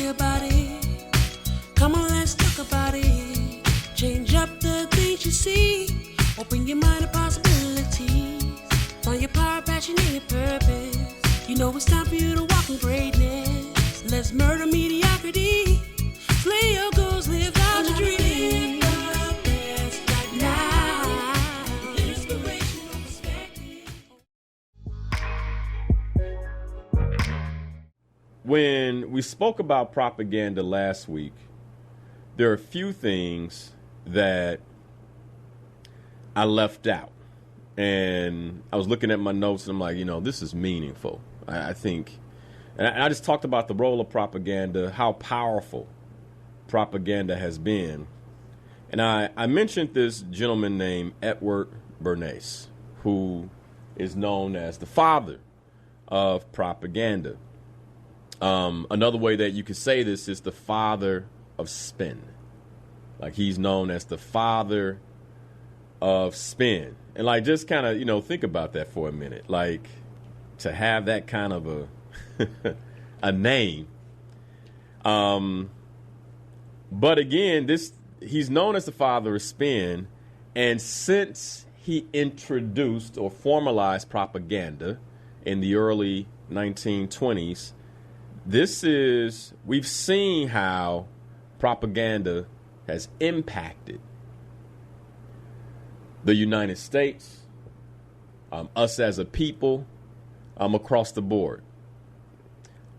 me about it. Come on, let's talk about it. Change up the things you see. Open your mind to possibilities. Find your power, passion, and your purpose. You know it's time for you to walk in greatness. Let's murder mediocrity. Slay your goals, live out your dreams. When we spoke about propaganda last week, there are a few things that I left out. And I was looking at my notes and I'm like, this is meaningful. I think, and I just talked about the role of propaganda, how powerful propaganda has been. And I mentioned this gentleman named Edward Bernays, who is known as the father of propaganda. Another way that you could say this is the father of spin. Like he's known as the father of spin. And like, just kind of, think about that for a minute. Like to have that kind of a name. But again, he's known as the father of spin. And since he introduced or formalized propaganda in the early 1920s, we've seen how propaganda has impacted the United States, us as a people, across the board.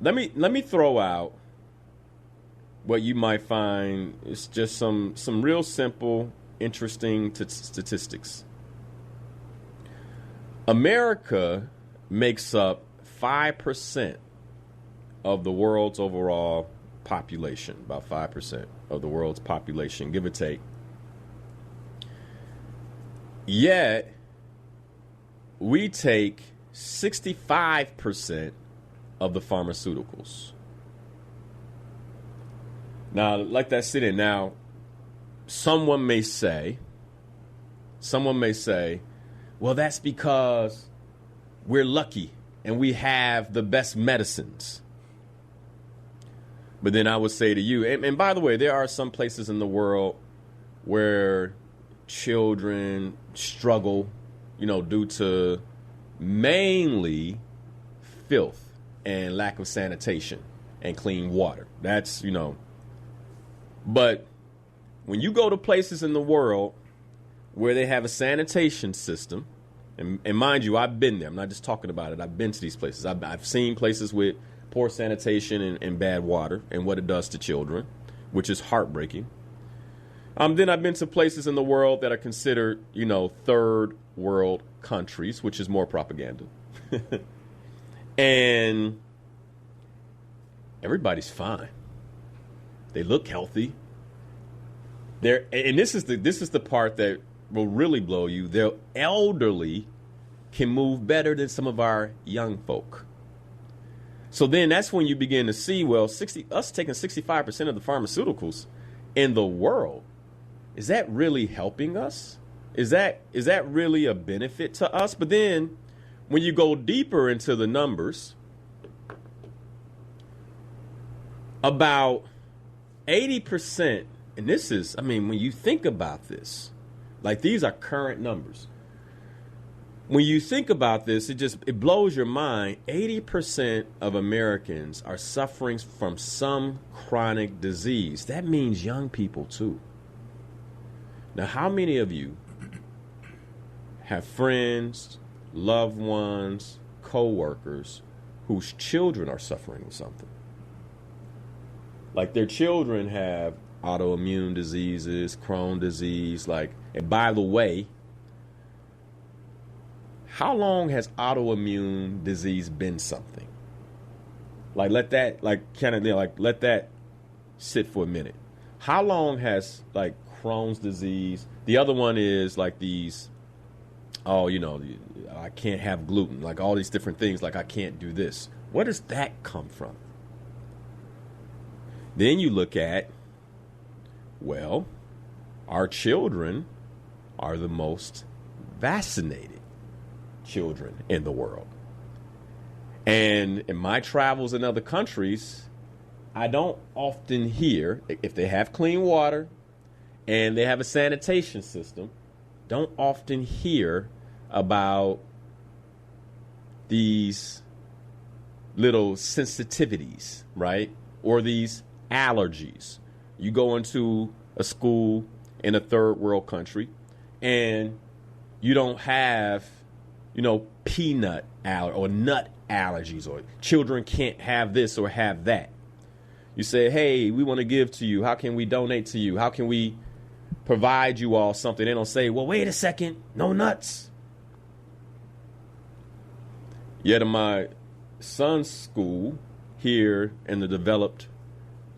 Let me throw out what you might find is just some real simple, interesting statistics. America makes up 5% of the world's overall population, about 5% of the world's population, give or take. Yet, we take 65% of the pharmaceuticals. Now, let that sit in. Now, someone may say, well, that's because we're lucky and we have the best medicines. But then I would say to you, and by the way, there are some places in the world where children struggle, due to mainly filth and lack of sanitation and clean water. That's, But when you go to places in the world where they have a sanitation system, and mind you, I've been there. I'm not just talking about it. I've been to these places. I've seen places with poor sanitation and bad water and what it does to children, which is heartbreaking. Then I've been to places in the world that are considered, third world countries, which is more propaganda. And everybody's fine. They look healthy. And this is the part that will really blow you. Their elderly can move better than some of our young folk. So then that's when you begin to see, well, us taking 65% of the pharmaceuticals in the world, is that really helping us? Is that really a benefit to us? But then when you go deeper into the numbers, about 80%, and this is, when you think about this, like these are current numbers. When you think about this, it blows your mind. 80% of Americans are suffering from some chronic disease. That means young people too. Now, how many of you have friends, loved ones, co-workers whose children are suffering with something? Like their children have autoimmune diseases, Crohn's disease, and by the way, how long has autoimmune disease been something? Let that sit for a minute. How long has Crohn's disease? The other one is these, I can't have gluten, all these different things, I can't do this. Where does that come from? Then you look at, well, our children are the most vaccinated children in the world. And in my travels in other countries, I don't often hear, if they have clean water and they have a sanitation system, don't often hear about these little sensitivities, right? Or these allergies. You go into a school in a third world country and you don't have, peanut or nut allergies, or children can't have this or have that. You say, hey, we want to give to you. How can we donate to you? How can we provide you all something? They don't say, well, wait a second, no nuts. Yet in my son's school here in the developed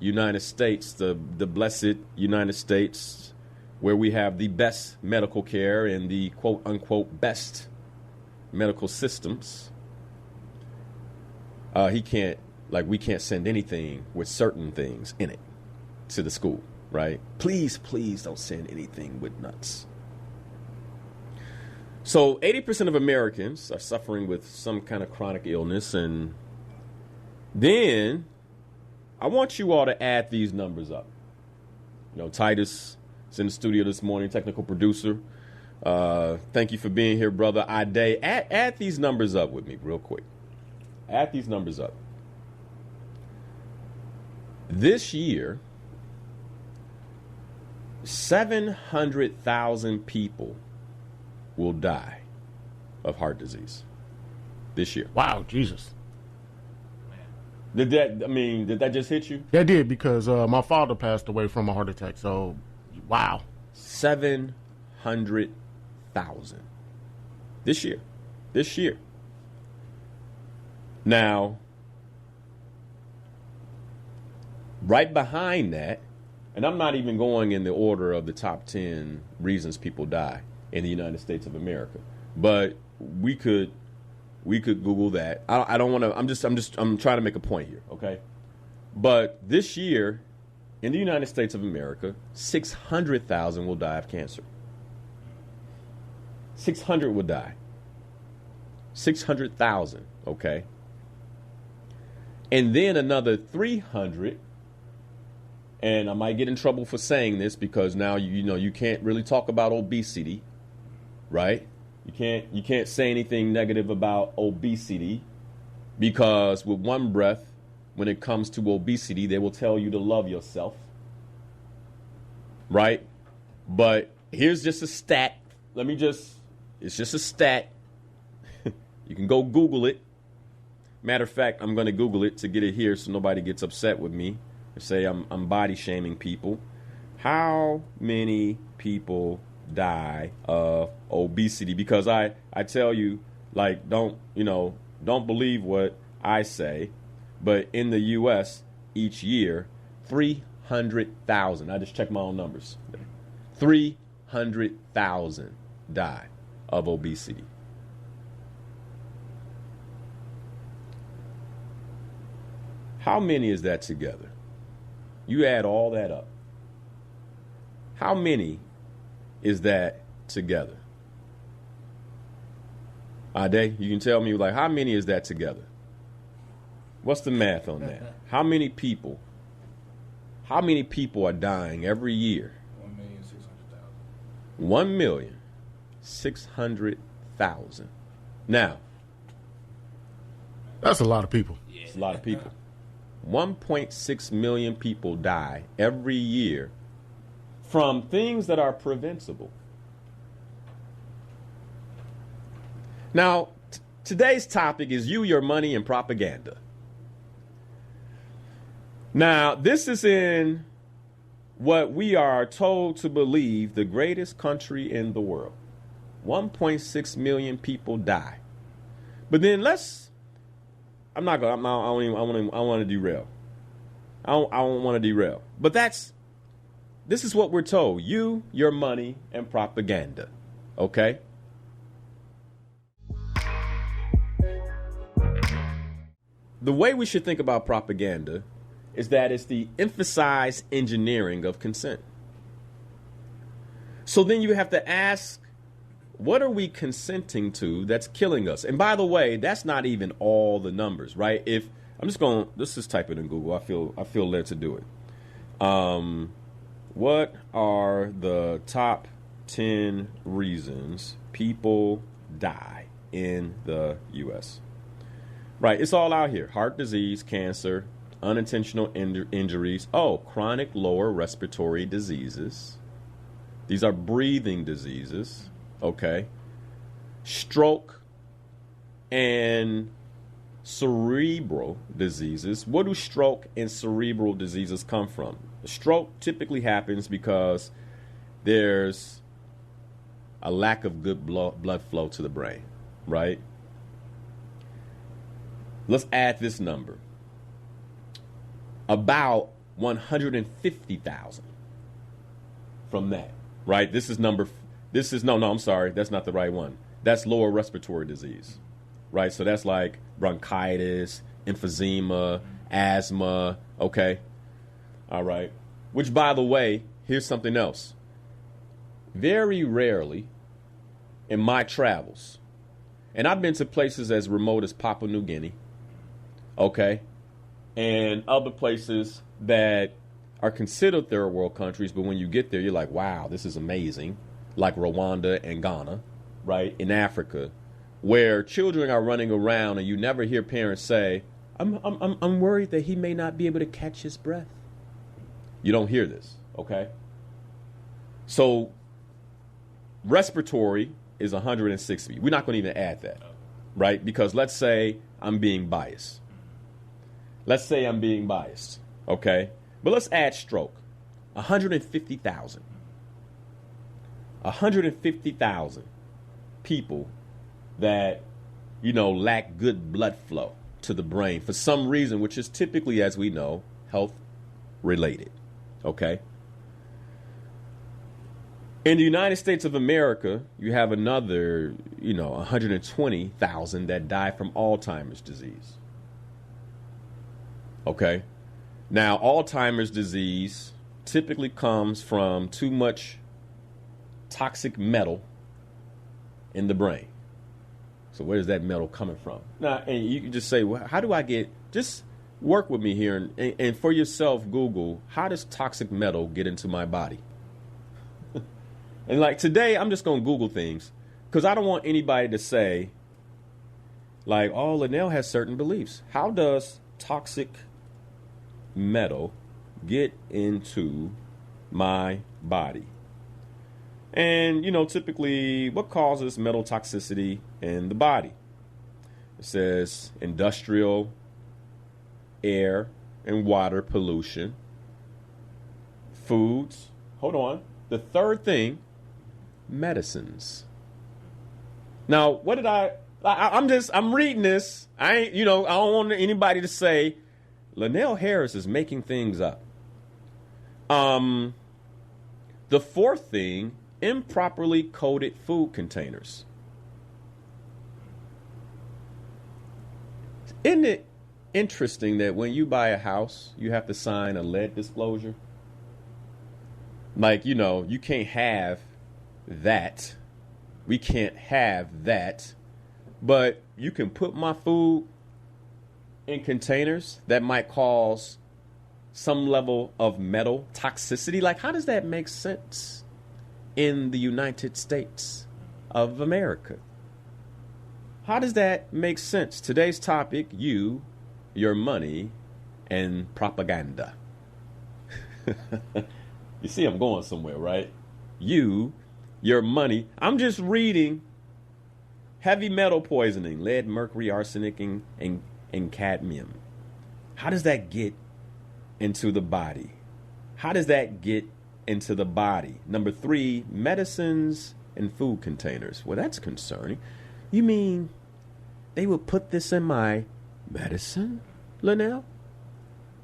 United States, the blessed United States, where we have the best medical care and the quote unquote best medical systems, we can't send anything with certain things in it to the school, right? Please don't send anything with nuts. So 80% of Americans are suffering with some kind of chronic illness. And then I want you all to add these numbers up. Titus is in the studio this morning, technical producer. Thank you for being here, brother. Ade, add these numbers up with me real quick. Add these numbers up. This year, 700,000 people will die of heart disease this year. Wow, Jesus. Did that just hit you? That did, because my father passed away from a heart attack. So, wow. 700,000 this year. Now, right behind that, and I'm not even going in the order of the top 10 reasons people die in the United States of America, but we could Google that. I don't want to. I'm trying to make a point here, okay? But this year, in the United States of America, 600,000 will die of cancer. 600 will die. 600,000, okay? And then another 300, and I might get in trouble for saying this because now you can't really talk about obesity, right? You can't say anything negative about obesity, because with one breath, when it comes to obesity, they will tell you to love yourself, right? But here's just a stat. It's just a stat. You can go Google it. Matter of fact, I'm going to Google it to get it here so nobody gets upset with me and say I'm body shaming people. How many people die of obesity? Because I tell you, don't believe what I say, but in the U.S. each year, 300,000, I just checked my own numbers, 300,000 die of obesity. How many is that together? You add all that up. How many is that together? Ade, you can tell me, how many is that together? What's the math on that? How many people are dying every year? 1,600,000. 1,600,000. Now, That's a lot of people. it's a lot of people. 1.6 million people die every year from things that are preventable. Now, today's topic is you, your money, and propaganda. Now, this is in what we are told to believe the greatest country in the world. 1.6 million people die. But then I don't want to derail. I don't want to derail. But this is what we're told. You, your money, and propaganda. Okay? The way we should think about propaganda is that it's the emphasized engineering of consent. So then you have to ask, what are we consenting to that's killing us? And by the way, that's not even all the numbers, right? If let's just type it in Google. I feel led to do it. What are the top 10 reasons people die in the U.S.? Right, it's all out here. Heart disease, cancer, unintentional injuries. Oh, chronic lower respiratory diseases. These are breathing diseases. Okay. Stroke and cerebral diseases. Where do stroke and cerebral diseases come from? A stroke typically happens because there's a lack of good blood flow to the brain, right? Let's add this number. About 150,000 from that, right? I'm sorry, that's not the right one. That's lower respiratory disease, right? So that's like bronchitis, emphysema, asthma, okay? All right. Which, by the way, here's something else. Very rarely in my travels, and I've been to places as remote as Papua New Guinea, okay, and other places that are considered third world countries, but when you get there, you're like, wow, this is amazing, like Rwanda and Ghana, right, in Africa, where children are running around and you never hear parents say, I'm worried that he may not be able to catch his breath. You don't hear this, okay? So respiratory is 160. We're not going to even add that, right? Because let's say I'm being biased. Okay? But let's add stroke. 150,000. 150,000 people that, lack good blood flow to the brain for some reason, which is typically, as we know, health related. Okay? In the United States of America, you have another, 120,000 that die from Alzheimer's disease. Okay? Now, Alzheimer's disease typically comes from too much toxic metal in the brain. So where is that metal coming from? Now, and you can just say, well, how do I just work with me here and for yourself, Google, how does toxic metal get into my body? And like today, I'm just going to Google things because I don't want anybody to say, like, oh, Linnell has certain beliefs. How does toxic metal get into my body? And, typically, what causes metal toxicity in the body? It says industrial, air, and water pollution, foods. Hold on. The third thing, medicines. Now, what did I'm reading this. I don't want anybody to say, Linnell Harris is making things up. The fourth thing, improperly coated food containers. Isn't it interesting that when you buy a house, you have to sign a lead disclosure? Like, you can't have that. We can't have that. But you can put my food in containers that might cause some level of metal toxicity. Like, how does that make sense in the United States of America? How does that make sense? Today's topic, you, your money, and propaganda. You see, I'm going somewhere, right? You, your money. I'm just reading heavy metal poisoning, lead, mercury, arsenic, and cadmium. How does that get into the body? How does that get into the body? Number 3, medicines and food containers. Well, that's concerning. You mean they would put this in my medicine, Linnell?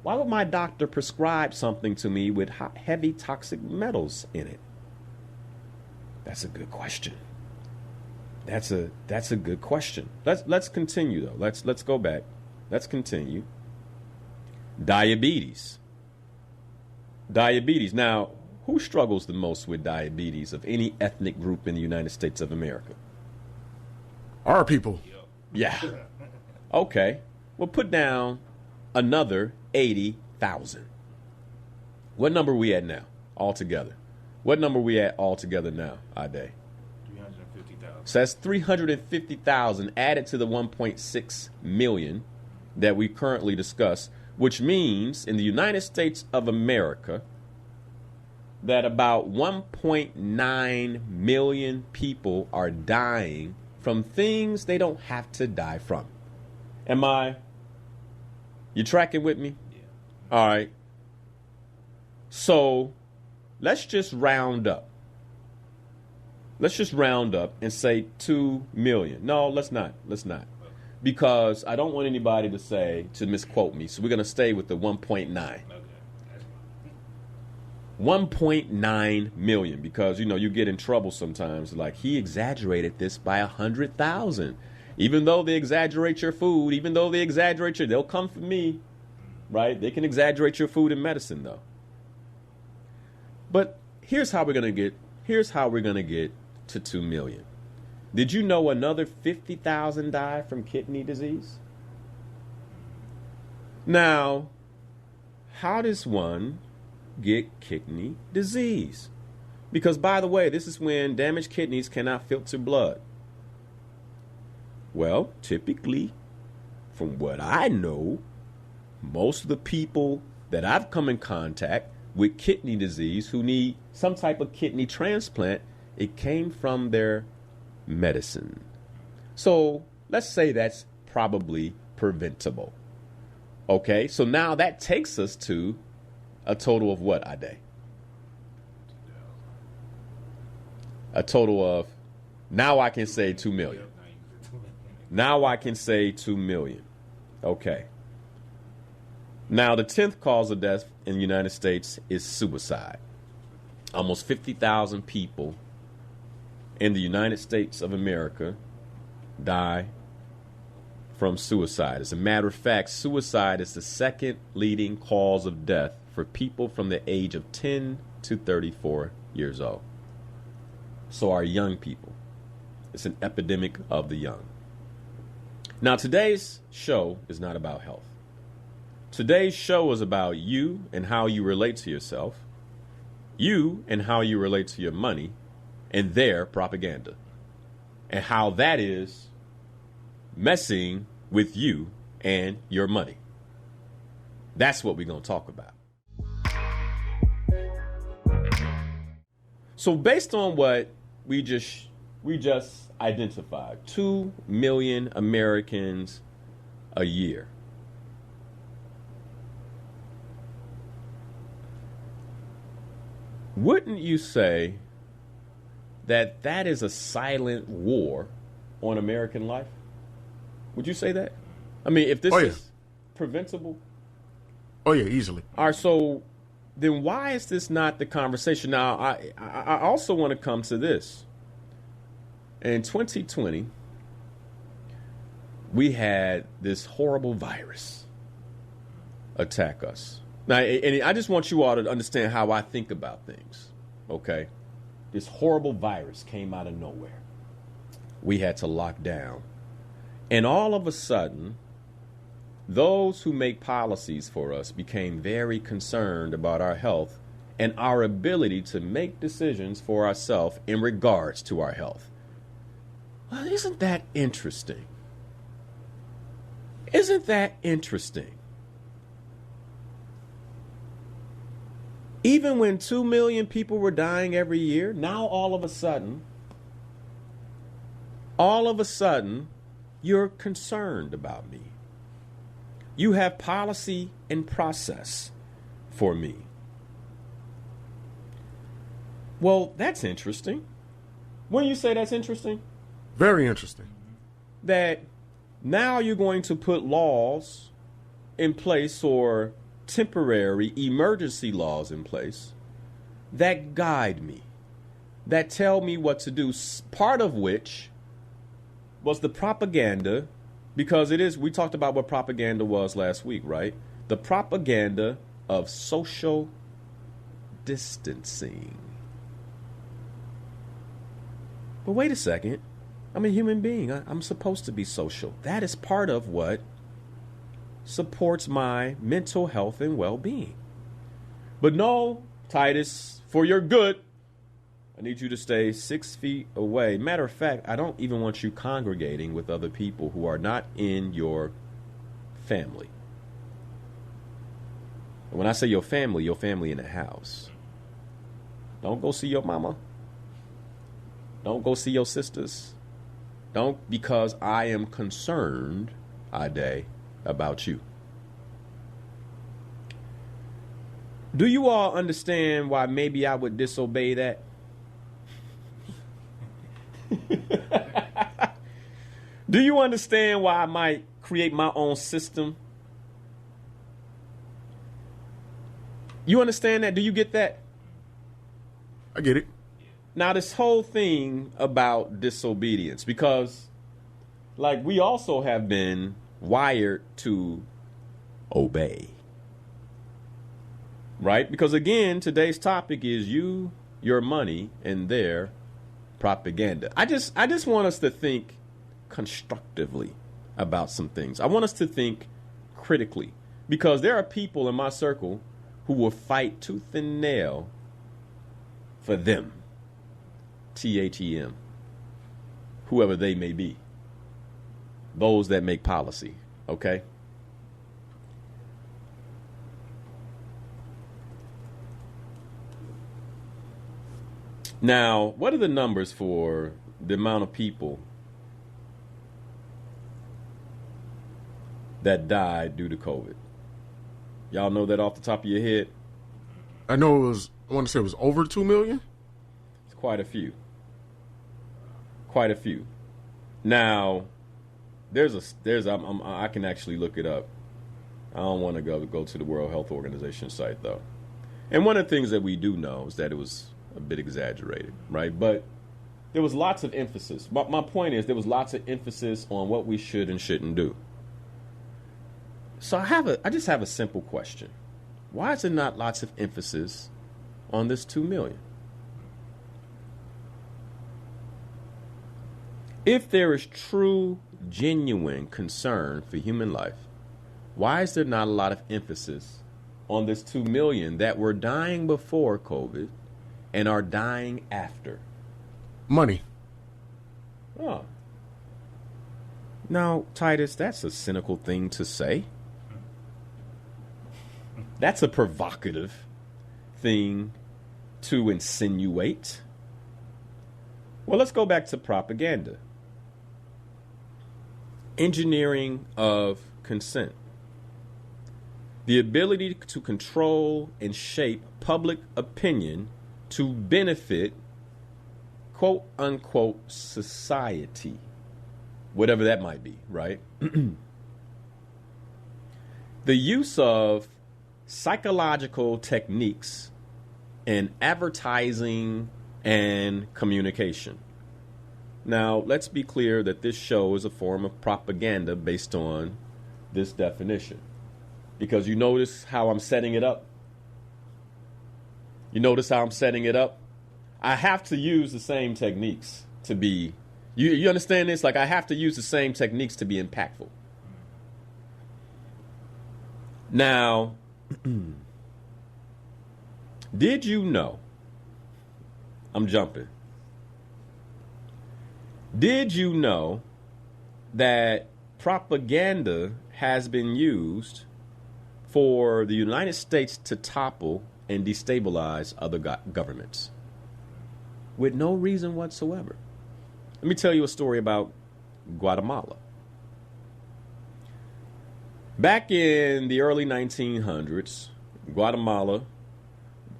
Why would my doctor prescribe something to me with heavy toxic metals in it? That's a good question. That's a good question. Let's continue though. Let's go back. Let's continue. Diabetes. Now, who struggles the most with diabetes of any ethnic group in the United States of America? Our people. Yeah. Okay. Well, put down another 80,000. What number are we at now altogether? What number are we at altogether now, Ade? 350,000. So that's 350,000 added to the 1.6 million that we currently discuss, which means in the United States of America that about 1.9 million people are dying from things they don't have to die from. You tracking with me? Yeah. All right. So let's just round up. Let's just round up and say 2 million. No, let's not. Because I don't want anybody to misquote me. So we're going to stay with the 1.9. Okay. 1.9 million, because you get in trouble sometimes. Like, he exaggerated this by 100,000. Even though they exaggerate your food, they'll come for me, right? They can exaggerate your food and medicine, though. But here's how we're gonna get to 2 million. Did you know another 50,000 die from kidney disease? Now, how does one get kidney disease? Because, by the way, this is when damaged kidneys cannot filter blood. Well, typically, from what I know, most of the people that I've come in contact with kidney disease who need some type of kidney transplant, it came from their medicine. So let's say that's probably preventable. Okay, so now that takes us to a total of what, Ade? A total of, now I can say 2 million. Now I can say 2 million. Okay. Now, the 10th cause of death in the United States is suicide. Almost 50,000 people in the United States of America die from suicide. As a matter of fact, suicide is the second leading cause of death for people from the age of 10 to 34 years old. So our young people. It's an epidemic of the young. Now, today's show is not about health. Today's show is about you and how you relate to yourself, you and how you relate to your money, and their propaganda, and how that is messing with you and your money. That's what we're going to talk about. So based on what we just identified, 2 million Americans a year. Wouldn't you say that that is a silent war on American life? Would you say that? I mean, if this is preventable? Oh, yeah, easily. All right, so then why is this not the conversation? Now, I also want to come to this. In 2020, we had this horrible virus attack us. Now, and I just want you all to understand how I think about things, okay? This horrible virus came out of nowhere. We had to lock down. And all of a sudden, those who make policies for us became very concerned about our health and our ability to make decisions for ourselves in regards to our health. Well, isn't that interesting? Isn't that interesting? Even when 2 million people were dying every year, now all of a sudden, you're concerned about me. You have policy and process for me. Well, that's interesting. When you say that's interesting? Very interesting. That now you're going to put laws in place, or temporary emergency laws in place, that guide me, that tell me what to do, part of which was the propaganda, because we talked about what propaganda was last week, right? The propaganda of social distancing. But wait a second. I'm a human being. I'm supposed to be social. That is part of what supports my mental health and well-being. But no, Titus, for your good, I need you to stay 6 feet away. Matter of fact, I don't even want you congregating with other people who are not in your family. And when I say your family in the house. Don't go see your mama. Don't go see your sisters. Don't, because I am concerned, Ade, about you. Do you all understand why maybe I would disobey that? Do you understand why I might create my own system? You understand that? Do you get that? I get it. Now, this whole thing about disobedience, because, like, we also have been wired to obey. Right? Because, again, today's topic is you, your money, and their propaganda. I just want us to think constructively about some things. I want us to think critically, because there are people in my circle who will fight tooth and nail for them. THEM. Whoever they may be. Those that make policy. Okay? Now, what are the numbers for the amount of people that died due to COVID? Y'all know that off the top of your head? I know I want to say it was over 2 million. It's quite a few. Quite a few. Now, I can actually look it up. I don't want to go to the World Health Organization site, though. And one of the things that we do know is that it was a bit exaggerated, right? But there was lots of emphasis. My point is there was lots of emphasis on what we should and shouldn't do. So I just have a simple question. Why is there not lots of emphasis on this 2 million? If there is true, genuine concern for human life, why is there not a lot of emphasis on this 2 million that were dying before COVID and are dying after? Money. Oh. Now, Titus, that's a cynical thing to say. That's a provocative thing to insinuate. Well, let's go back to propaganda. Engineering of consent. The ability to control and shape public opinion to benefit, quote unquote, society. Whatever that might be, right? The use of psychological techniques in advertising and communication. Now, let's be clear that this show is a form of propaganda based on this definition. Because you notice how I'm setting it up? You notice how I'm setting it up? I have to use the same techniques to be... You understand this? Like, I have to use the same techniques to be impactful. Now, did you know... I'm jumping. Did you know that propaganda has been used for the United States to topple and destabilize other governments with no reason whatsoever? Let me tell you a story about Guatemala. Back in the early 1900s, Guatemala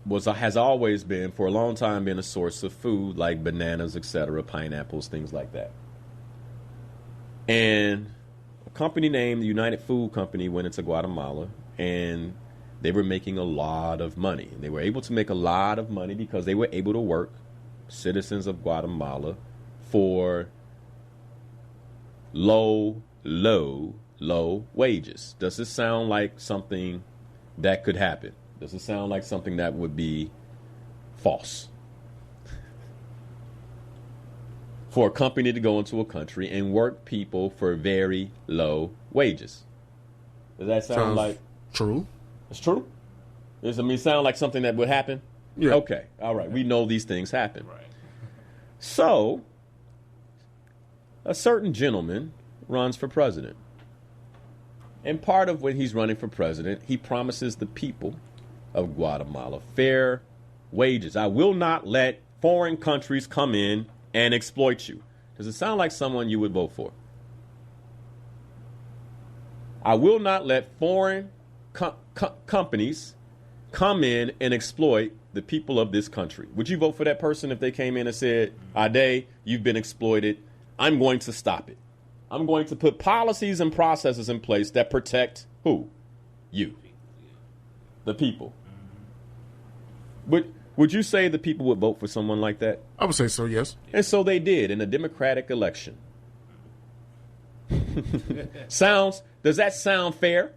has always been, for a long time, been a source of food like bananas, etc., pineapples, things like that. And a company named the United Food Company went into Guatemala, and they were making a lot of money. They were able to make a lot of money because they were able to work, citizens of Guatemala, for low wages. Does this sound like something that could happen? Does it sound like something that would be false? For a company to go into a country and work people for very low wages. Does that sound Sounds like true? it's true? Does it sound like something that would happen? Yeah. Okay. All right. We know these things happen. Right. So, a certain gentleman runs for president. And part of when he's running for president, he promises the people of Guatemala fair wages. I will not let foreign countries come in and exploit you. Does it sound like someone you would vote for? I will not let foreign companies come in and exploit the people of this country. Would you vote for that person if they came in and said, Ade, you've been exploited. I'm going to stop it. I'm going to put policies and processes in place that protect who? You. The people. Would you say the people would vote for someone like that? I would say so, yes. And so they did in a democratic election. Does that sound fair?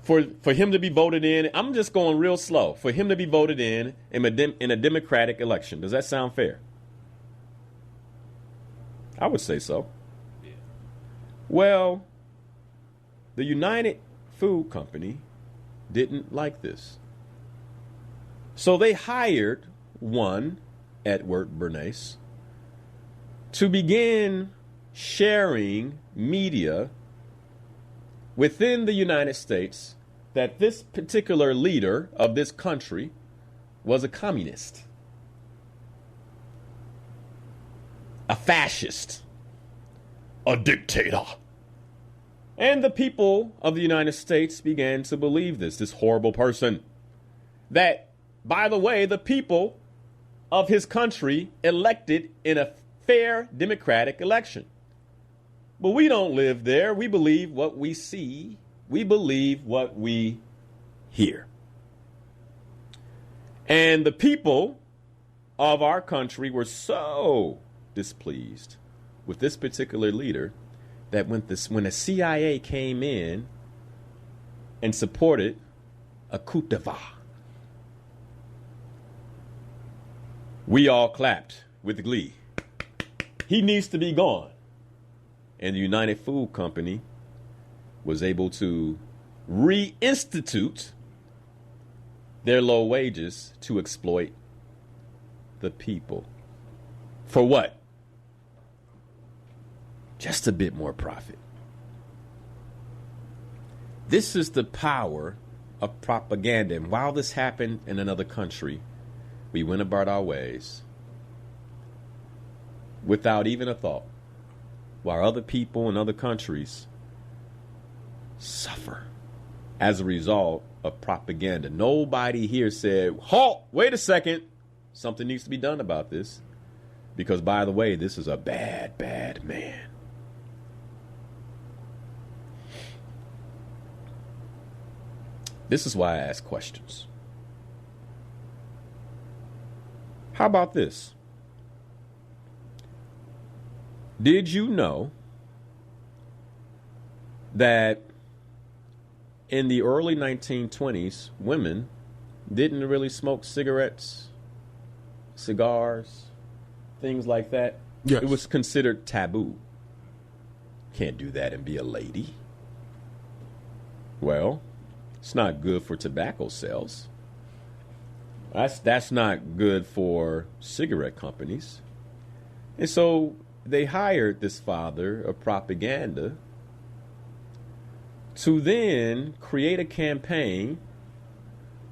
For him to be voted in, I'm just going real slow. For him to be voted in a democratic election, does that sound fair? I would say so. Yeah. Well, the United Food Company didn't like this. So they hired one, Edward Bernays, to begin sharing media within the United States that this particular leader of this country was a communist, a fascist, a dictator. And the people of the United States began to believe this horrible person. That, by the way, the people of his country elected in a fair democratic election. But we don't live there. We believe what we see. We believe what we hear. And the people of our country were so displeased with this particular leader that when the CIA came in and supported a coup d'etat, we all clapped with glee. He needs to be gone. And the United Food Company was able to reinstitute their low wages to exploit the people. For what? Just a bit more profit. This is the power of propaganda. And while this happened in another country, we went about our ways without even a thought, while other people in other countries suffer as a result of propaganda. Nobody here said, halt, wait a second. Something needs to be done about this. Because, by the way, this is a bad, bad man. This is why I ask questions. How about this? Did you know that in the early 1920s, women didn't really smoke cigarettes, cigars, things like that? Yes. It was considered taboo. Can't do that and be a lady. Well, it's not good for tobacco sales. That's not good for cigarette companies. And so they hired this father of propaganda to then create a campaign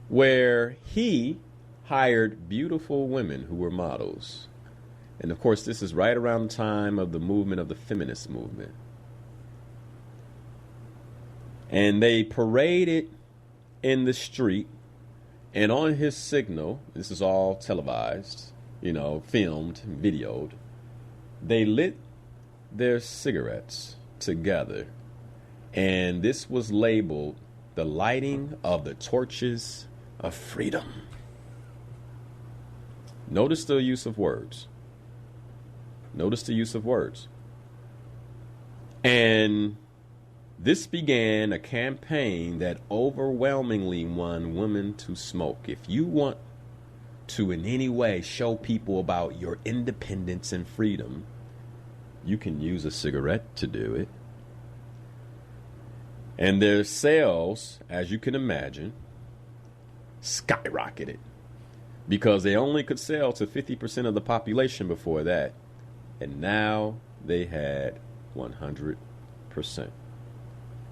where he hired beautiful women who were models. And of course, this is right around the time of the movement of the feminist movement. And they paraded in the street, and on his signal, this is all televised, filmed, videoed, they lit their cigarettes together, and this was labeled the lighting of the torches of freedom. Notice the use of words. Notice the use of words. And this began a campaign that overwhelmingly won women to smoke. If you want to in any way show people about your independence and freedom, you can use a cigarette to do it. And their sales, as you can imagine, skyrocketed because they only could sell to 50% of the population before that. And now they had 100%.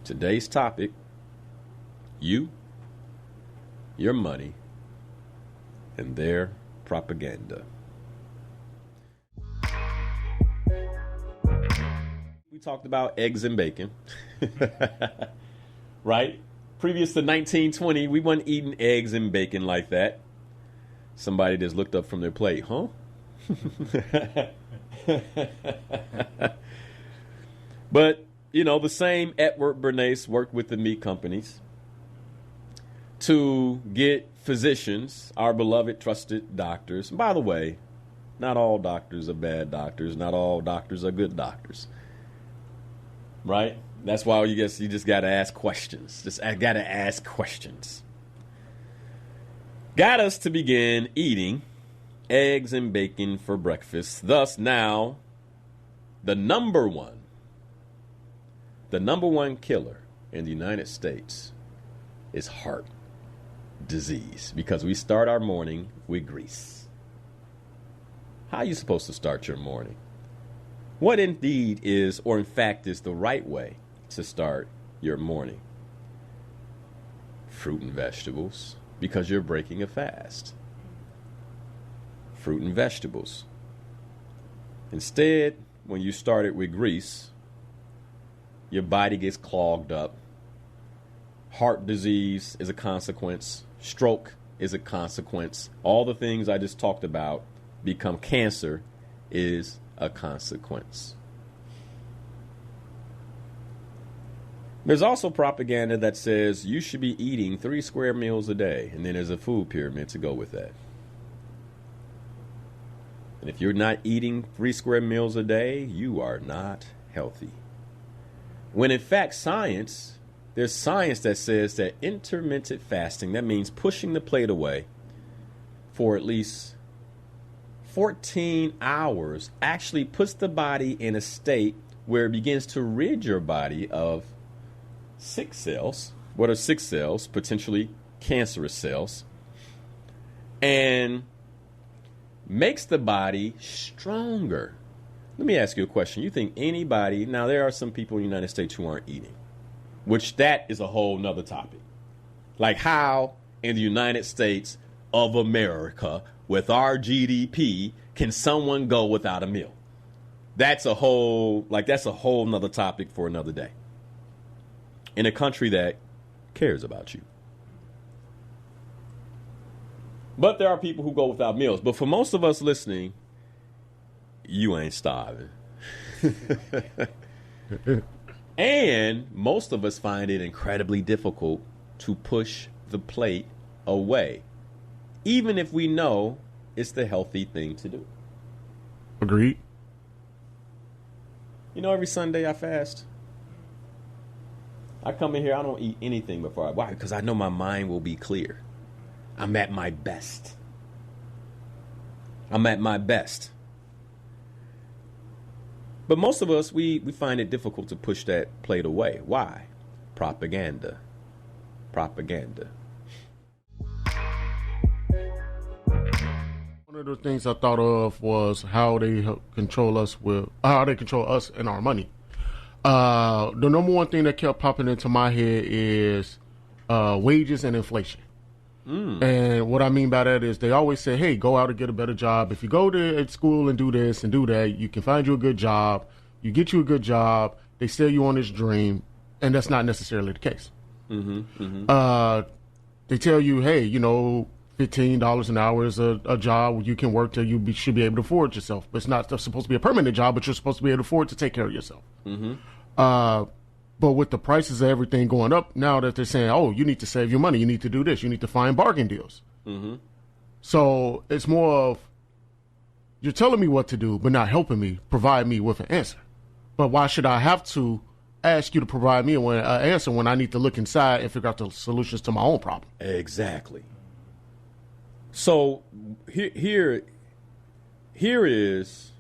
Today's topic, you, your money, and their propaganda. We talked about eggs and bacon, right? Previous to 1920, we weren't eating eggs and bacon like that. Somebody just looked up from their plate, huh? But, you know, the same Edward Bernays worked with the meat companies to get physicians, our beloved trusted doctors. And by the way, not all doctors are bad doctors. Not all doctors are good doctors. Right? That's why you just got to ask questions. I got to ask questions. Got us to begin eating eggs and bacon for breakfast. Thus now, the number one killer in the United States is heart disease, because we start our morning with grease. How are you supposed to start your morning? What indeed is, or in fact is, the right way to start your morning? Fruit and vegetables, because you're breaking a fast. Fruit and vegetables. Instead, when you start it with grease, your body gets clogged up. Heart disease is a consequence. Stroke is a consequence. All the things I just talked about become cancer is a consequence. There's also propaganda that says you should be eating 3 square meals a day, and then there's a food pyramid to go with that. And if you're not eating 3 square meals a day, you are not healthy. When in fact there's science that says that intermittent fasting, that means pushing the plate away for at least 14 hours, actually puts the body in a state where it begins to rid your body of sick cells. What are sick cells? Potentially cancerous cells. And makes the body stronger. Let me ask you a question. You think anybody, now there are some people in the United States who aren't eating, which that is a whole nother topic. Like how in the United States of America, with our GDP, can someone go without a meal? That's a whole nother topic for another day. In a country that cares about you. But there are people who go without meals. But for most of us listening, you ain't starving. And most of us find it incredibly difficult to push the plate away, even if we know it's the healthy thing to do. Agreed. You know, every Sunday I fast. I come in here, I don't eat anything before why? Because I know my mind will be clear. I'm at my best. But most of us, we find it difficult to push that plate away. Why? Propaganda. One of the things I thought of was how they control us and our money. The number one thing that kept popping into my head is wages and inflation. And what I mean by that is they always say, hey, go out and get a better job. If you go to school and do this and do that, you can find you a good job. You get you a good job. They sell you on this dream. And that's not necessarily the case. They tell you, hey, you know, $15 an hour is a job where you can work till you should be able to afford yourself. But it's not supposed to be a permanent job, but you're supposed to be able to afford to take care of yourself. But with the prices of everything going up, now that they're saying, oh, you need to save your money, you need to do this, you need to find bargain deals. So it's more of, you're telling me what to do, but not helping me provide me with an answer. But why should I have to ask you to provide me an answer when I need to look inside and figure out the solutions to my own problem? Exactly. So here is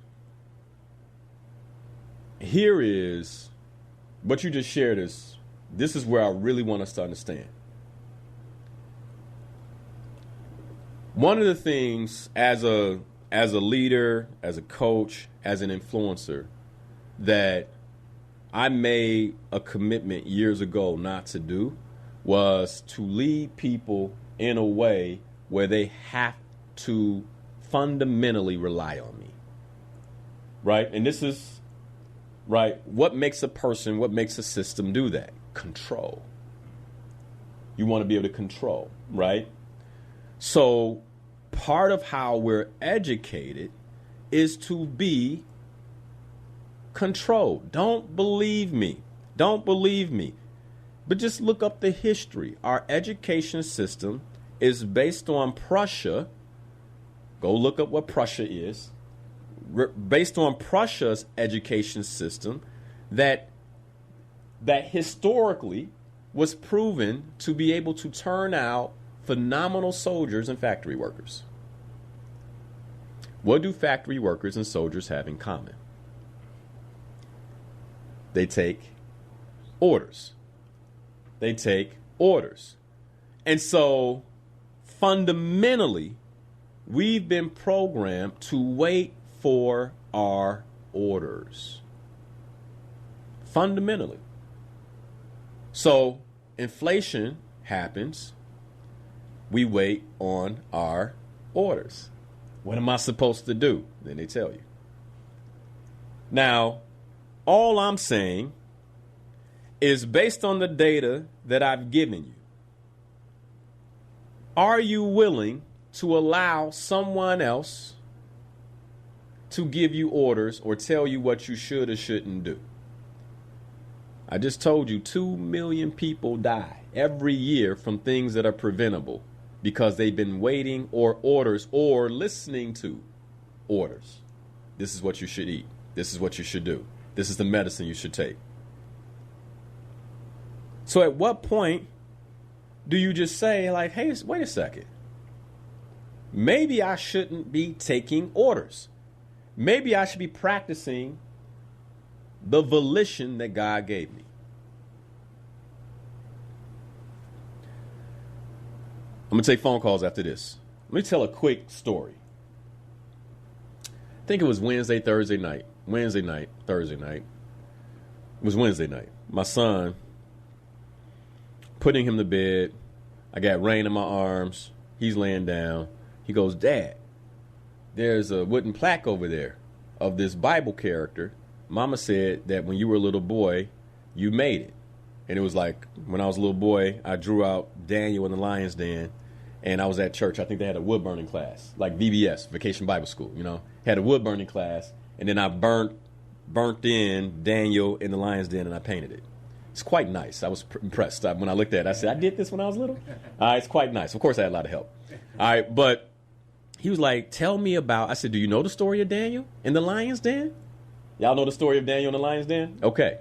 what you just shared is this is where I really want us to understand. One of the things as a leader, as a coach, as an influencer, that I made a commitment years ago not to do was to lead people in a way where they have to fundamentally rely on me. Right? And this is, right, what makes a person, what makes a system do that? Control. You want to be able to control, right? So part of how we're educated is to be controlled. Don't believe me. Don't believe me. But just look up the history. Our education system is based on Prussia. Go look up what Prussia is. Based on Prussia's education system that historically was proven to be able to turn out phenomenal soldiers and factory workers. What do factory workers and soldiers have in common? They take orders. They take orders. And so fundamentally, we've been programmed to wait for our orders. Fundamentally. So inflation happens. We wait on our orders. What am I supposed to do? Then they tell you. Now, all I'm saying is based on the data that I've given you. Are you willing to allow someone else to give you orders or tell you what you should or shouldn't do? I just told you 2 million people die every year from things that are preventable because they've been waiting or orders or listening to orders. This is what you should eat. This is what you should do. This is the medicine you should take. So at what point do you just say, like, hey, wait a second. Maybe I shouldn't be taking orders. Maybe I should be practicing the volition that God gave me. I'm going to take phone calls after this. Let me tell a quick story. I think it was Thursday night. It was Wednesday night. My son, putting him to bed. I got Rain in my arms. He's laying down. He goes, Dad, there's a wooden plaque over there of this Bible character. Mama said that when you were a little boy, you made it. And it was like, when I was a little boy, I drew out Daniel in the lion's den. And I was at church. I think they had a wood burning class, like VBS, Vacation Bible School, had a wood burning class. And then I burnt in Daniel in the lion's den, and I painted it. It's quite nice. I was impressed. When I looked at it, I said, I did this when I was little. It's quite nice. Of course, I had a lot of help. All right, but he was like, tell me about, I said, do you know the story of Daniel in the lion's den? Y'all know the story of Daniel in the lion's den? Okay.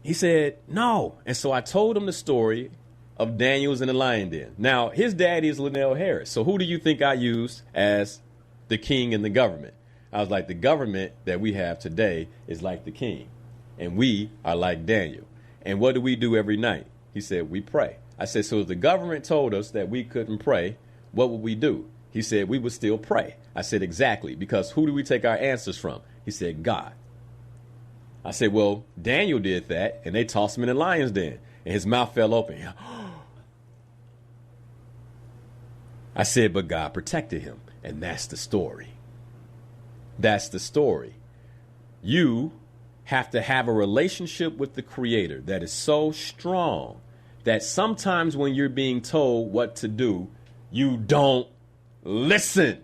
He said, no. And so I told him the story of Daniel's in the lion den. Now, his daddy is Linnell Harris. So who do you think I used as the king in the government? I was like, the government that we have today is like the king, and we are like Daniel. And what do we do every night? He said, we pray. I said, so if the government told us that we couldn't pray, what would we do? He said, we would still pray. I said, exactly, because who do we take our answers from? He said, God. I said, well, Daniel did that, and they tossed him in the lion's den, and his mouth fell open. I said, but God protected him, and that's the story. That's the story. You have to have a relationship with the Creator that is so strong that sometimes when you're being told what to do, you don't listen.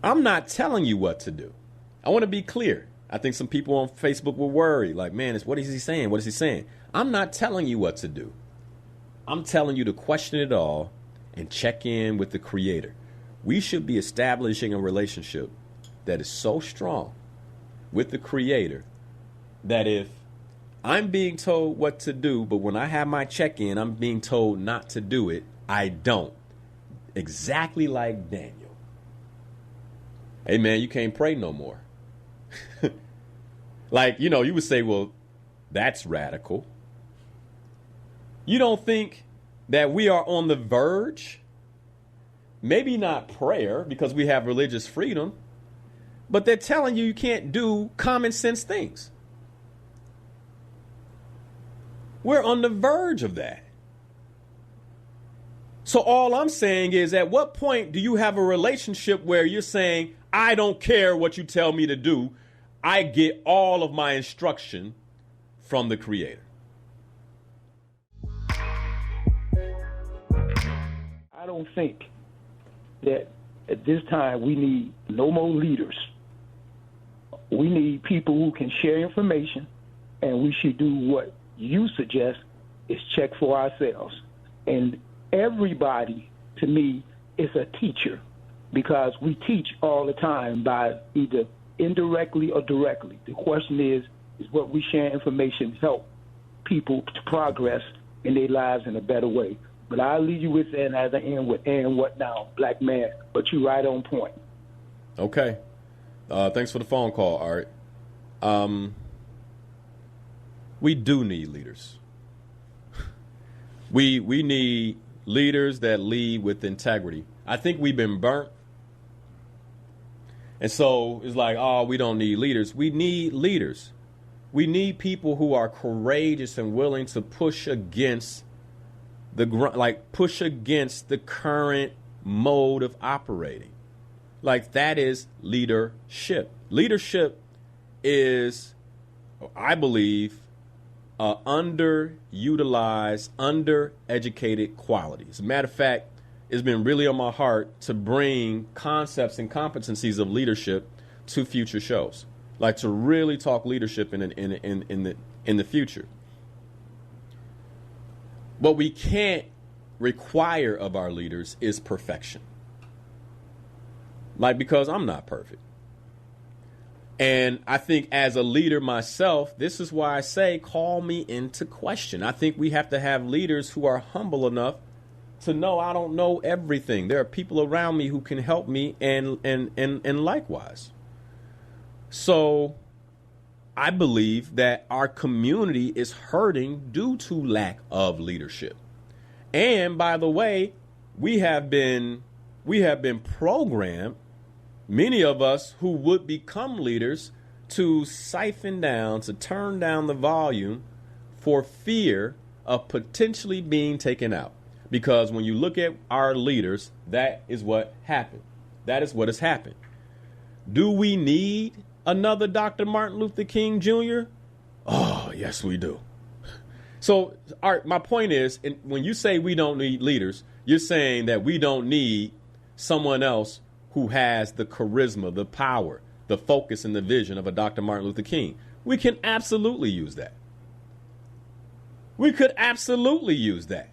I'm not telling you what to do. I want to be clear. I think some people on Facebook will worry, like, man, what is he saying? What is he saying? I'm not telling you what to do. I'm telling you to question it all and check in with the Creator. We should be establishing a relationship that is so strong with the Creator that if I'm being told what to do, but when I have my check-in, I'm being told not to do it, I don't. Exactly like Daniel. Hey, man, you can't pray no more. Like, you would say, well, That's radical. You don't think that we are on the verge? Maybe not prayer because we have religious freedom, but they're telling you can't do common sense things. We're on the verge of that. So all I'm saying is, at what point do you have a relationship where you're saying, I don't care what you tell me to do. I get all of my instruction from the Creator. I don't think that at this time we need no more leaders. We need people who can share information, and we should do what you suggest is check for ourselves. And everybody, to me, is a teacher because we teach all the time by either indirectly or directly. The question is what we share information help people to progress in their lives in a better way. But I'll leave you with that as I end with and what now, black man. But you right on point. Okay. Thanks for the phone call, Art. We do need leaders. We need leaders that lead with integrity. I think we've been burnt. And so it's like, oh, we don't need leaders. We need leaders. We need people who are courageous and willing to push against push against the current mode of operating. Like, that is leadership. Leadership is, I believe, underutilized, undereducated quality. As a matter of fact, it's been really on my heart to bring concepts and competencies of leadership to future shows, like to really talk leadership in the future. What we can't require of our leaders is perfection. Like, because I'm not perfect. And I think as a leader myself, this is why I say, call me into question. I think we have to have leaders who are humble enough to know I don't know everything. There are people around me who can help me and likewise. So I believe that our community is hurting due to lack of leadership. And by the way, we have been programmed, many of us who would become leaders, to siphon down, to turn down the volume for fear of potentially being taken out. Because when you look at our leaders, that is what happened. That is what has happened. Do we need another Dr. Martin Luther King Jr.? Oh, yes, we do. So, Art, my point is, when you say we don't need leaders, you're saying that we don't need someone else who has the charisma, the power, the focus, and the vision of a Dr. Martin Luther King. We can absolutely use that. We could absolutely use that.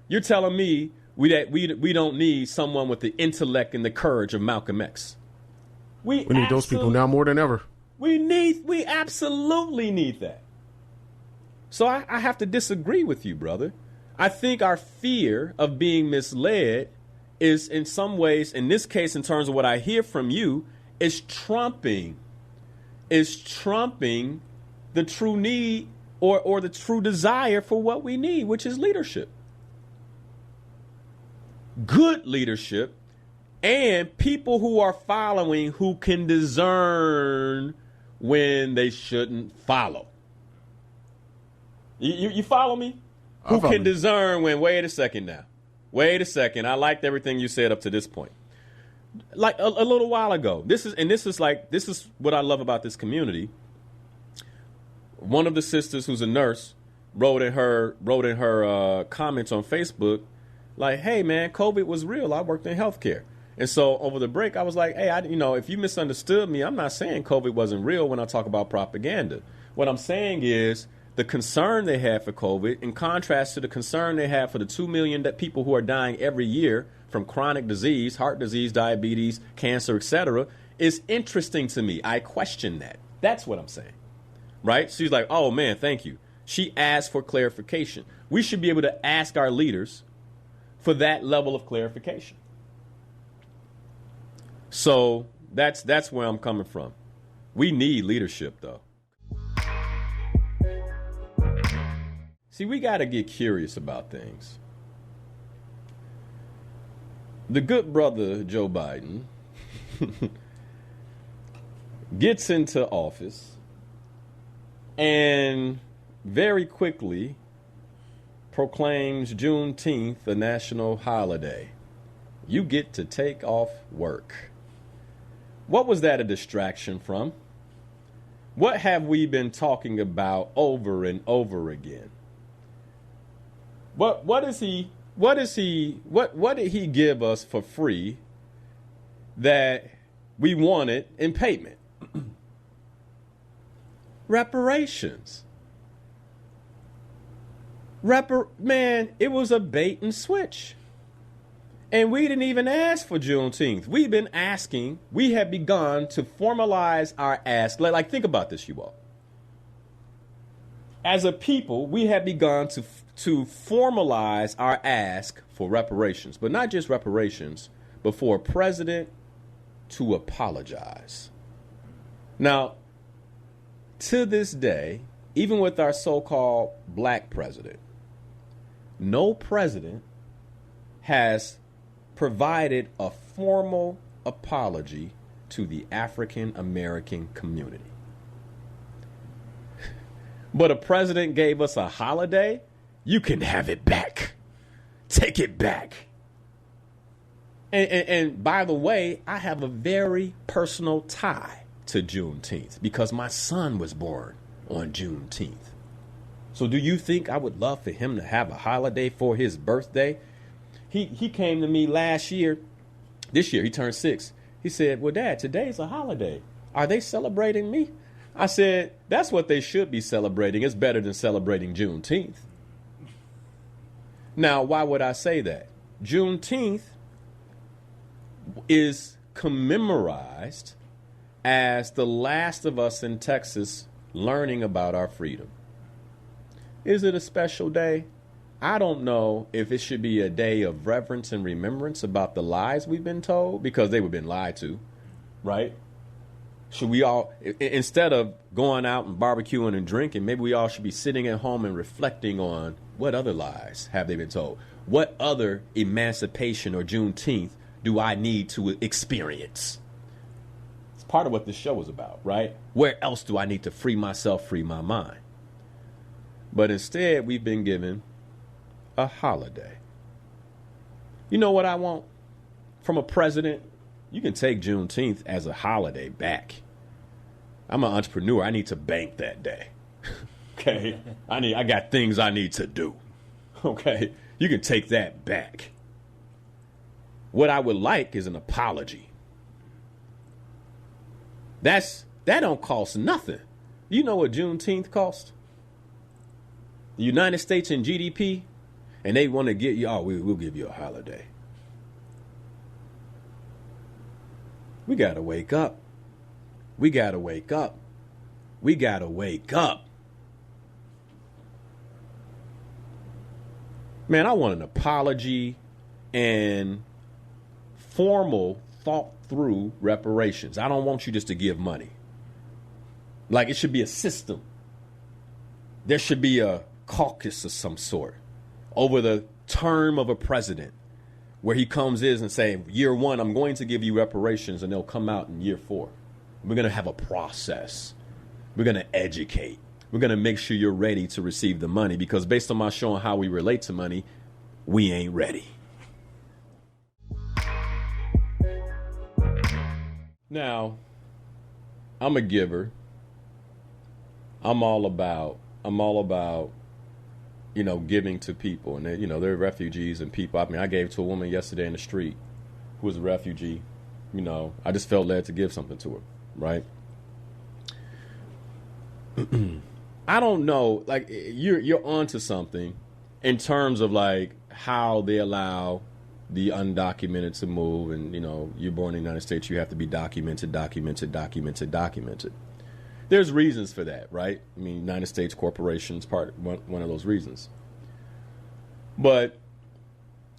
You're telling me we don't need someone with the intellect and the courage of Malcolm X. We need those people now more than ever. We absolutely need that. So I have to disagree with you, brother. I think our fear of being misled is in some ways, in this case, in terms of what I hear from you, is trumping the true need or the true desire for what we need, which is leadership. Good leadership and people who are following who can discern when they shouldn't follow. You follow me? Who can discern when, wait a second now. Wait a second. I liked everything you said up to this point. Like a little while ago. This is what I love about this community. One of the sisters who's a nurse wrote in her comments on Facebook, like, hey man, COVID was real. I worked in healthcare. And so over the break, I was like, hey, if you misunderstood me, I'm not saying COVID wasn't real when I talk about propaganda. What I'm saying is the concern they had for COVID, in contrast to the concern they had for the 2 million people who are dying every year from chronic disease, heart disease, diabetes, cancer, etc., is interesting to me. I question that. That's what I'm saying. Right? She's like, oh, man, thank you. She asked for clarification. We should be able to ask our leaders for that level of clarification. So that's where I'm coming from. We need leadership, though. See, we got to get curious about things. The good brother Joe Biden gets into office and very quickly proclaims Juneteenth a national holiday. You get to take off work. What was that a distraction from? What have we been talking about over and over again? What did he give us for free that we wanted in payment? Reparations. Man, it was a bait and switch. And we didn't even ask for Juneteenth. We've been asking. We have begun to formalize our ask. Like, think about this, you all. As a people, we have begun to formalize our ask for reparations. But not just reparations, but for a president to apologize. Now, to this day, even with our so-called black president, no president has provided a formal apology to the African American community. But a president gave us a holiday. You can have it back. Take it back. And by the way, I have a very personal tie to Juneteenth because my son was born on Juneteenth. So do you think I would love for him to have a holiday for his birthday? He came to me this year, he turned 6. He said, well, Dad, today's a holiday. Are they celebrating me? I said, that's what they should be celebrating. It's better than celebrating Juneteenth. Now, why would I say that? Juneteenth is commemorized as the last of us in Texas learning about our freedom. Is it a special day? I don't know if it should be a day of reverence and remembrance about the lies we've been told, because they were been lied to, right? Should we all, instead of going out and barbecuing and drinking, maybe we all should be sitting at home and reflecting on what other lies have they been told? What other emancipation or Juneteenth do I need to experience? It's part of what this show is about, right? Where else do I need to free myself, free my mind? But instead, we've been given a holiday. You know what I want from a president? You can take Juneteenth as a holiday back. I'm an entrepreneur. I need to bank that day. Okay? I got things I need to do. Okay? You can take that back. What I would like is an apology. That don't cost nothing. You know what Juneteenth cost? The United States in GDP, and they want to get you, we'll give you a holiday. We got to wake up. We got to wake up. We got to wake up. Man, I want an apology and formal, thought through reparations. I don't want you just to give money. Like, it should be a system. There should be a caucus of some sort over the term of a president where he comes in and say, year 1, I'm going to give you reparations, and they'll come out in year 4. We're going to have a process. We're going to educate. We're going to make sure you're ready to receive the money, because based on my showing how we relate to money, we ain't ready. Now, I'm a giver. I'm all about, giving to people. And, they're refugees and people. I mean, I gave to a woman yesterday in the street who was a refugee. I just felt led to give something to her, right? I don't know, like, you're onto something in terms of, like, how they allow the undocumented to move. And, you're born in the United States, you have to be documented. There's reasons for that, right? I mean, United States corporations, one of those reasons. But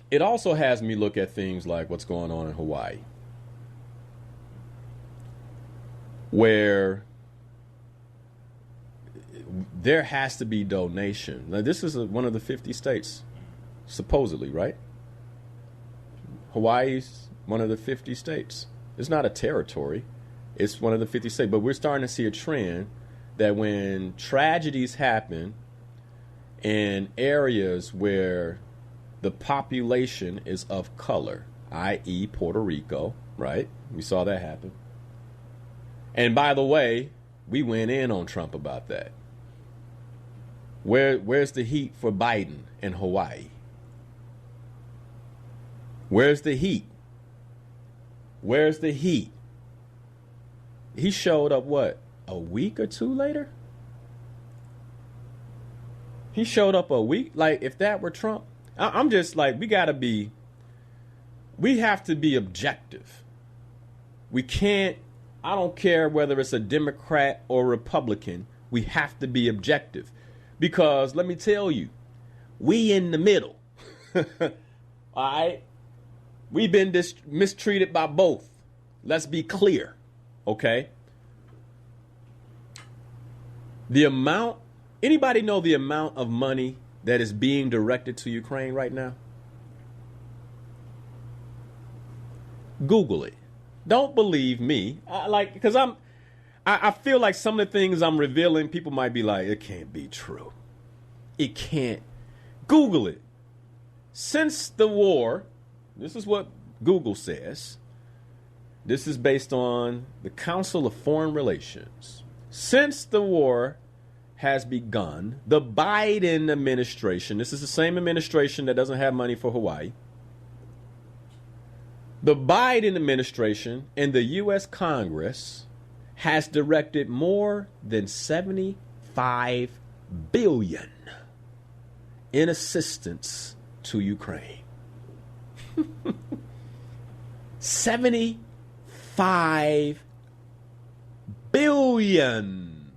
it also has me look at things like what's going on in Hawaii, where there has to be donation. Now, this is one of the 50 states, supposedly, right? Hawaii's one of the 50 states. It's not a territory. It's one of the 50 states. But we're starting to see a trend that when tragedies happen in areas where the population is of color, i.e. Puerto Rico, right? We saw that happen. And by the way, we went in on Trump about that. Where's the heat for Biden in Hawaii? Where's the heat? Where's the heat? He showed up, what, a week or two later? He showed up a week? Like, if that were Trump, I'm just like, we have to be objective. We can't, I don't care whether it's a Democrat or Republican, we have to be objective. Because let me tell you, we in the middle. All right? We've been mistreated by both. Let's be clear. Okay? Anybody know the amount of money that is being directed to Ukraine right now? Google it. Don't believe me. Because I feel like some of the things I'm revealing, people might be like, it can't be true. It can't. Google it. Since the war, this is what Google says. This is based on the Council of Foreign Relations. Since the war has begun, the Biden administration, this is the same administration that doesn't have money for Hawaii, the Biden administration and the U.S. Congress has directed more than $75 billion in assistance to Ukraine. 75 billion,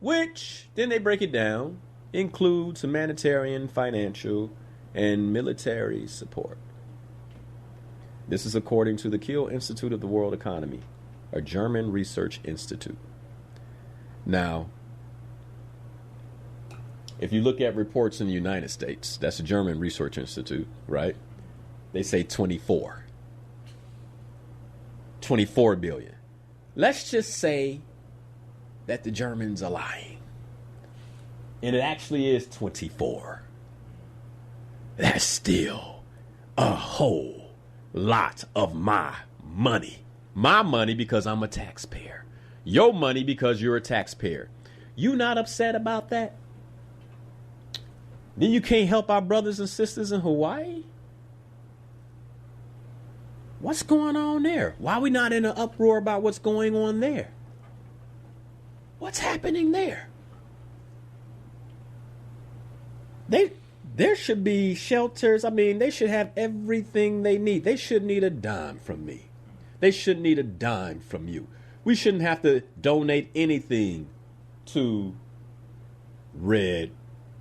which then they break it down, includes humanitarian, financial, and military support. This is according to the Kiel Institute of the World Economy, a German research institute. Now, if you look at reports in the United States, that's a German research institute, right? They say 24 billion. Let's just say that the Germans are lying, and it actually is 24. That's still a whole lot of my money. My money because I'm a taxpayer. Your money because you're a taxpayer. You not upset about that? Then you can't help our brothers and sisters in Hawaii? What's going on there? Why are we not in an uproar about what's going on there? What's happening there? There should be shelters. I mean, they should have everything they need. They shouldn't need a dime from me. They shouldn't need a dime from you. We shouldn't have to donate anything to Red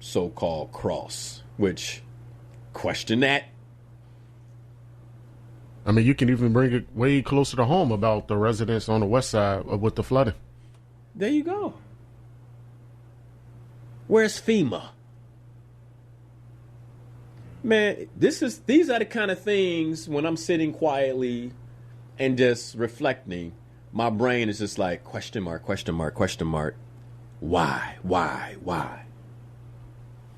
so-called Cross, which, question that. I mean, you can even bring it way closer to home about the residents on the west side with the flooding. There you go. Where's FEMA? Man, these are the kind of things when I'm sitting quietly and just reflecting, my brain is just like, question mark, question mark, question mark. Why?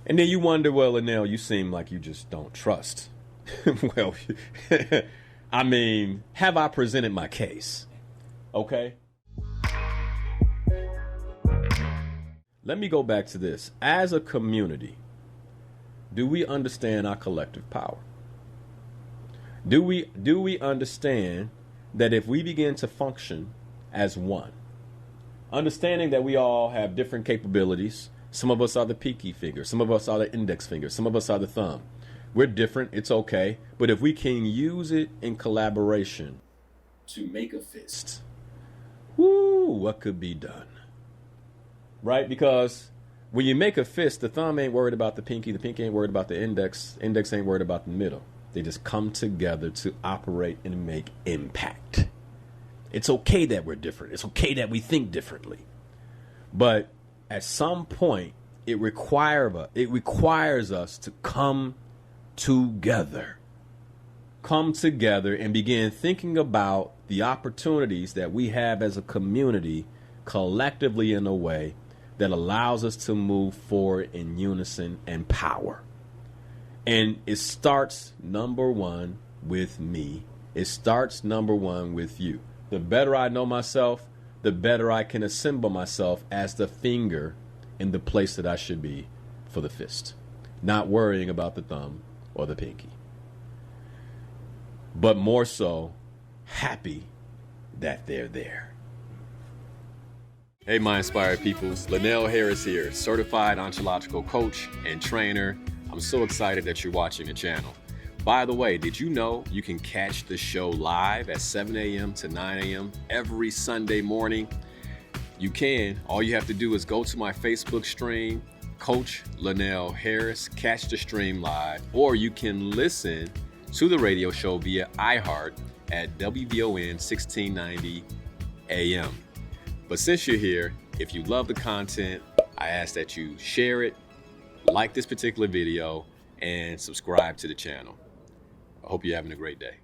And then you wonder, well, Linnell, you seem like you just don't trust. Well, I mean, have I presented my case? Okay. Let me go back to this. As a community, do we understand our collective power? Do we understand that if we begin to function as one, understanding that we all have different capabilities, some of us are the pinky finger, some of us are the index finger, some of us are the thumb. We're different, it's okay. But if we can use it in collaboration to make a fist, what could be done? Right? Because when you make a fist, the thumb ain't worried about the pinky ain't worried about the index ain't worried about the middle. They just come together to operate and make impact. It's okay that we're different. It's okay that we think differently. But at some point, it requires us to come together. Come together and begin thinking about the opportunities that we have as a community collectively in a way that allows us to move forward in unison and power. And it starts, number one, with me. It starts, number one, with you. The better I know myself, the better I can assemble myself as the finger in the place that I should be for the fist, not worrying about the thumb or the pinky, but more so happy that they're there. Hey, my inspired peoples, Linnell Harris here, certified ontological coach and trainer. I'm so excited that you're watching the channel. By the way, did you know you can catch the show live at 7 a.m. to 9 a.m. every Sunday morning? You can. All you have to do is go to my Facebook stream, Coach Linnell Harris, catch the stream live, or you can listen to the radio show via iHeart at WVON 1690 AM. But since you're here, if you love the content, I ask that you share it, like this particular video, and subscribe to the channel. I hope you're having a great day.